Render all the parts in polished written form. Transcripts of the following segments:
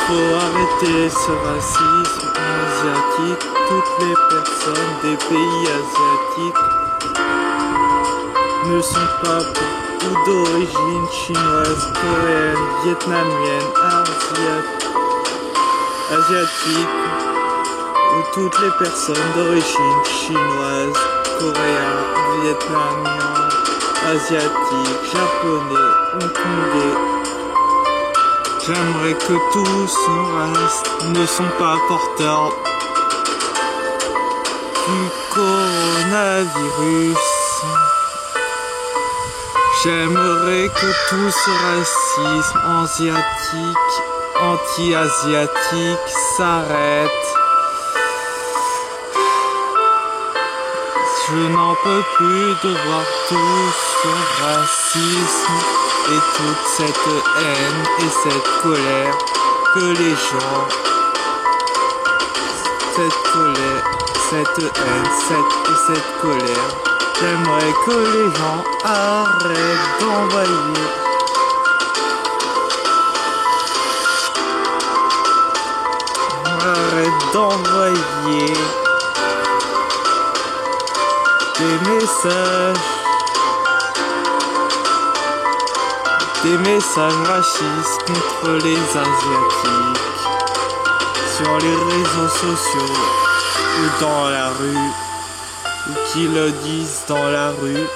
faut arrêter ce racisme asiatique. Toutes les personnes des pays asiatiques ne sont pas ou d'origine chinoise, coréenne, vietnamienne, asiatique, ou toutes les personnes d'origine chinoise, coréen, vietnamien, asiatique, japonais, hongkongais. J'aimerais que tous ne sont pas porteurs du coronavirus. J'aimerais que tout ce racisme anti-asiatique s'arrête. Je n'en peux plus de voir tout ce racisme et toute cette haine et cette colère que les gens, cette haine, cette colère. J'aimerais que les gens arrêtent d'envoyer des messages racistes contre les Asiatiques sur les réseaux sociaux ou dans la rue, ou qui le disent dans la rue.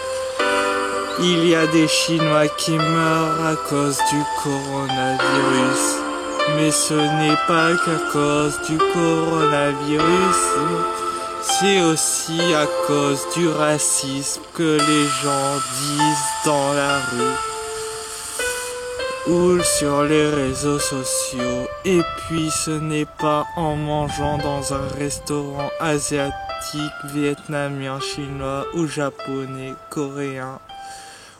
Il y a des Chinois qui meurent à cause du coronavirus, mais ce n'est pas qu'à cause du coronavirus, c'est aussi à cause du racisme que les gens disent dans la rue ou sur les réseaux sociaux. Et puis ce n'est pas en mangeant dans un restaurant asiatique, vietnamien, chinois ou japonais, coréen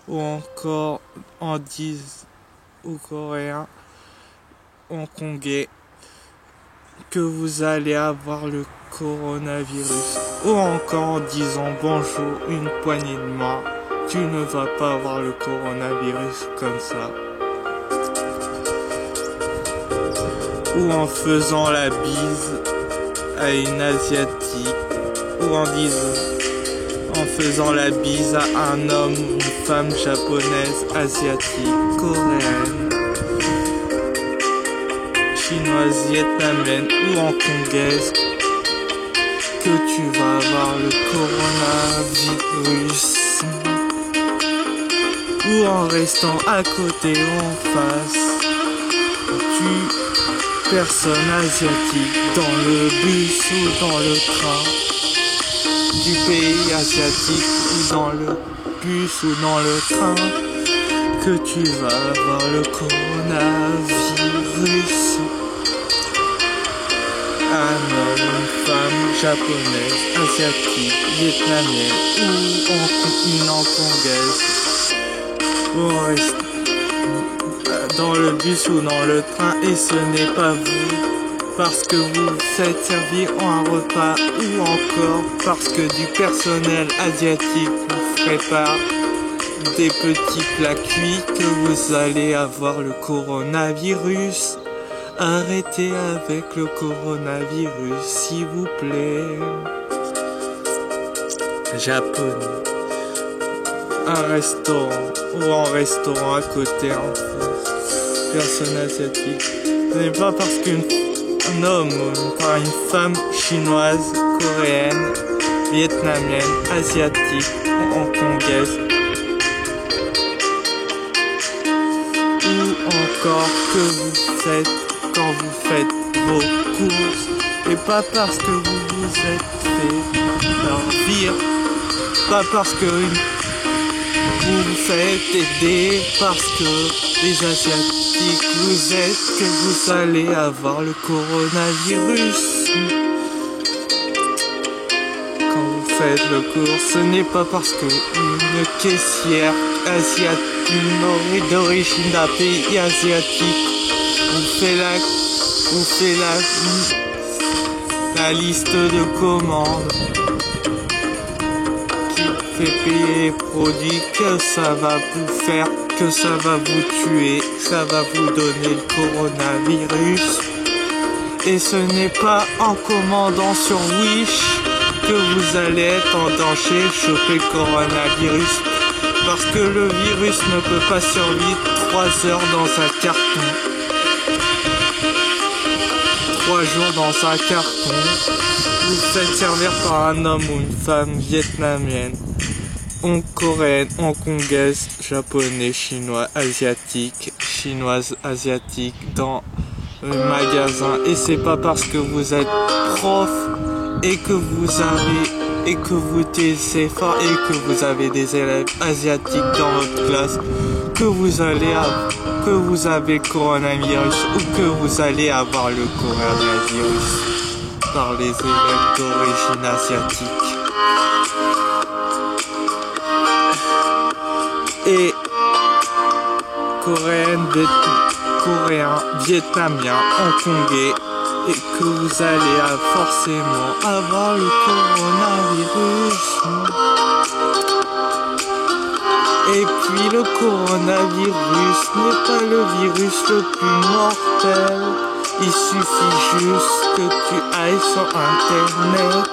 ou encore ou coréen, hongkongais que vous allez avoir le coronavirus, ou encore en disant bonjour une poignée de main, tu ne vas pas avoir le coronavirus comme ça. Ou en faisant la bise à une asiatique, ou en faisant la bise à un homme ou une femme japonaise, asiatique, coréenne, chinoise, vietnamienne ou hongkongaise, que tu vas avoir le coronavirus. Ou en restant à côté ou en face du personne asiatique dans le bus ou dans le train du pays asiatique, ou dans le bus ou dans le train, que tu vas avoir le coronavirus. Un homme, une femme japonaise, asiatique, vietnamienne ou une hongkongaise, ou on reste dans le bus ou dans le train, et ce n'est pas vous parce que vous faites servir un repas, ou encore parce que du personnel asiatique vous prépare des petits plats cuits, que vous allez avoir le coronavirus. Arrêtez avec le coronavirus, s'il vous plaît. Japonais. Un restaurant, ou un restaurant à côté, en personne asiatique. Ce n'est pas parce qu'un homme ou une femme chinoise, coréenne, vietnamienne, asiatique, hongkongaise, ou encore que vous faites quand vous faites vos courses, et pas parce que vous vous êtes fait servir, pas parce que vous vous faites aider, parce que les Asiatiques vous êtes, que vous allez avoir le coronavirus. Quand vous faites le cours, ce n'est pas parce que une caissière asiatique d'origine d'un pays asiatique vous fait la liste de commandes, qui fait payer les produits, que ça va vous faire, que ça va vous tuer, ça va vous donner le coronavirus. Et ce n'est pas en commandant sur Wish que vous allez être en danger, choper le coronavirus. Parce que le virus ne peut pas survivre 3 heures dans un carton. 3 jours dans un carton. Vous faites servir par un homme ou une femme vietnamienne, coréenne, hongkongaise, japonais, chinois, asiatique, chinoise, asiatique dans le magasin. Et c'est pas parce que vous êtes prof et que vous taisez fort et que vous avez des élèves asiatiques dans votre classe que vous avez le coronavirus ou que vous allez avoir le coronavirus par les élèves d'origine asiatique. Et coréen, vietnamien, hongkongais, et que vous allez forcément avoir le coronavirus. Et puis le coronavirus n'est pas le virus le plus mortel. Il suffit juste que tu ailles sur internet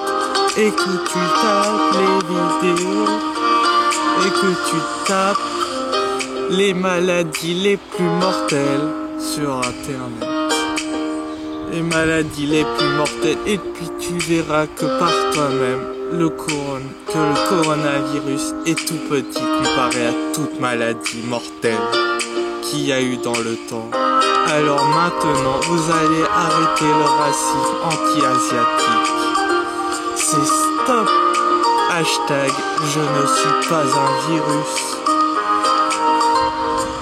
et que tu tapes les vidéos et que tu tapes les maladies les plus mortelles sur internet. Les maladies les plus mortelles, et puis tu verras que par toi-même que le coronavirus est tout petit comparé à toute maladie mortelle qu'il y a eu dans le temps. Alors maintenant, vous allez arrêter le racisme anti-asiatique. C'est stop. Hashtag je ne suis pas un virus.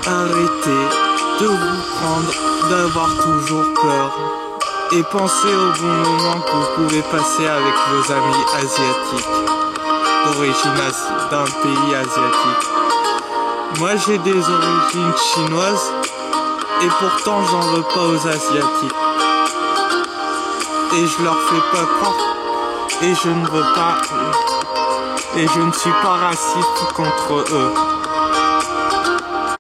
Arrêtez de vous prendre, d'avoir toujours peur. Et pensez au bon moment que vous pouvez passer avec vos amis asiatiques, d'origine d'un pays asiatique. Moi j'ai des origines chinoises, et pourtant j'en veux pas aux asiatiques. Et je leur fais pas croire, et je ne suis pas raciste contre eux.